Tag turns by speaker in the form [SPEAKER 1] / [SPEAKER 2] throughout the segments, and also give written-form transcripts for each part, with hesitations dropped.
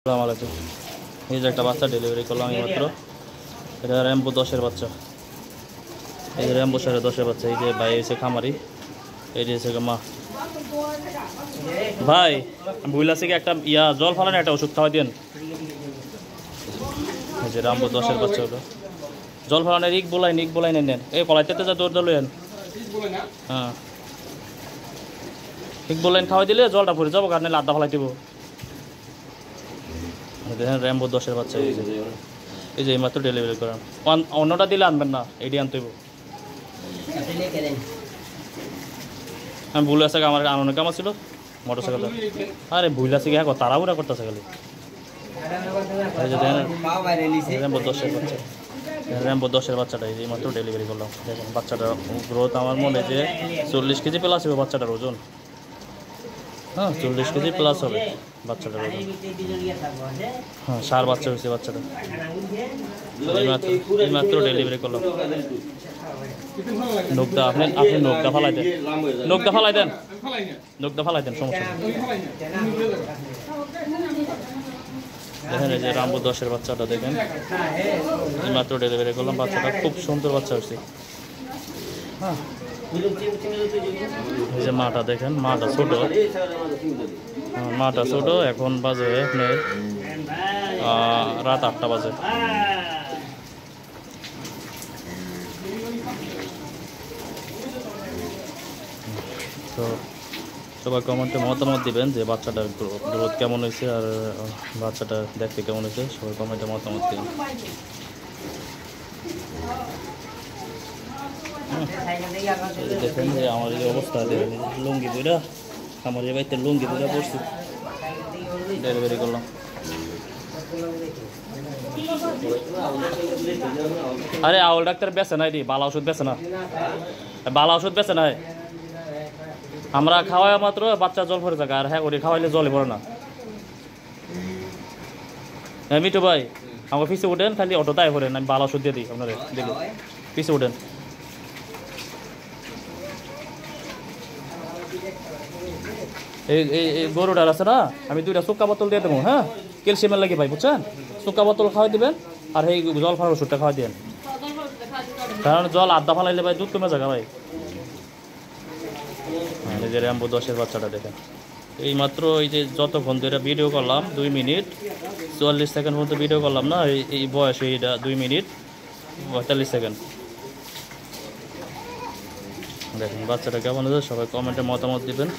[SPEAKER 1] আসসালামু আলাইকুম। এই যে একটা বাচ্চা ডেলিভারি করলাম এইমাত্র। এটা র্যাম্বো 10-এর বাচ্চা। এই যে র্যাম্বো 10-এর বাচ্চা। এই যে ভাই এসে খামারি, এই যে এসে মা। ভাই বুইলা থেকে একটা জল ফালান, একটা ওষুধ খাওয়াই দেন। এই যে র্যাম্বো 10-এর বাচ্চা হলো জল ফালানের নিক বলাই নেন। এই কলাইতে যা দৌড় দৌড়েন। হ্যাঁ, ঠিক বললেন খাওয়াই দিলে জলটা পড়ে যাবো, কারণ আড্ডা ফালাই দিব। দেখেন র্যাম্বো 10-এর বাচ্চা। এই যে এইমাত্র ডেলিভারি করান। অন্যটা দিলে আনবেন না, এটি আনতে হইব। আমি ভুল আছে, আমার আনন্দ কামা ছিল মোটর সাইকেলটা। আরে ভুল আছে গিয়ে তাড়াহুড়া করতেছে খালি। র্যাম্বো 10-এর বাচ্চা, র্যাম্বো 10-এর বাচ্চাটা এই মাত্র ডেলিভারি করলাম। দেখেন বাচ্চাটার গ্রোথ আমার মনে যে 40 কেজি প্লাস হবে বাচ্চাটার ওজন। হ্যাঁ, 40 কেজি প্লাস হবে বাচ্চাটার ওজন। হ্যাঁ, 4 বাচ্চা হয়েছে বাচ্চাটা। এইমাত্র ডেলিভারি করলাম। নখটা আপনি নখটা ফালাই দেন, নখটা ফালাই দেন, নখটা ফালাই দেন, সমস্যা নেই। দেখেন এই যে র্যাম্বো 10-এর বাচ্চাটা দেখেন, এইমাত্র ডেলিভারি করলাম। বাচ্চাটা খুব সুন্দর বাচ্চা হয়েছে। হ্যাঁ, এই যে মাটা দেখেন, মাটা ছোট, মাটা ছোট। এখন বাজে আপনার রাত 8টা বাজে। তো সবাই কমেন্টে মতামত দিবেন যে বাচ্চাটার গ্রোথ কেমন হয়েছে আর বাচ্চাটা দেখতে কেমন হয়েছে। সবাই কমেন্টে মতামত দিবেন। দেখেন যে আমার এই অবস্থা, দেখেন লুঙ্গি বইরা, আমার এই বাড়িতে লুঙ্গি বইরা পড়ছি, ডেলিভারি করলাম। আরে আউল ডাক্তার বেছে নাই রে, বালা ওষুধ বেছে না, বালা ওষুধ বেছে নাই। আমরা খাওয়াই মাত্র বাচ্চা জল ভরে থাকে, আর হ্যাঁ করে খাওয়াইলে জলে ভরে না। হ্যাঁ মিঠু ভাই, আমার পিছিয়ে উঠেন, খালি অটো তাই ভরেন, আমি বালা ওষুধ দিয়ে দিই আপনারা দিলে। পিছিয়ে উঠেন। এই এই গরুটার আছে না, আমি 2টা শুক্কা বোতল দিয়ে দেবো। হ্যাঁ, ক্যালসিয়ামের লাগে ভাই, বুঝছেন? শুক্কা বোতল খাওয়াই দিবেন, আর এই জল ফালার ওষুধটা খাওয়াই দেন। কারণ জল আড্ডা ফালাইলে ভাই দুধ কমে যাবে ভাই। এই যে র্যাম্বো 10-এর বাচ্চাটা দেখেন। এইমাত্র এই যে যতক্ষণ ধরে ভিডিও করলাম, 2 মিনিট 44 সেকেন্ড পর্যন্ত ভিডিও করলাম না, এই বয়স এইটা 2 মিনিট 42 সেকেন্ড। দেখেন বাচ্চাটা কেমন আছে, সবাই কমেন্টে মতামত দিবেন।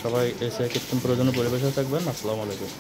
[SPEAKER 1] সবাই এসে কৃত্রিম প্রয়োজনীয় পরিবেশে থাকবেন। আসসালামু আলাইকুম।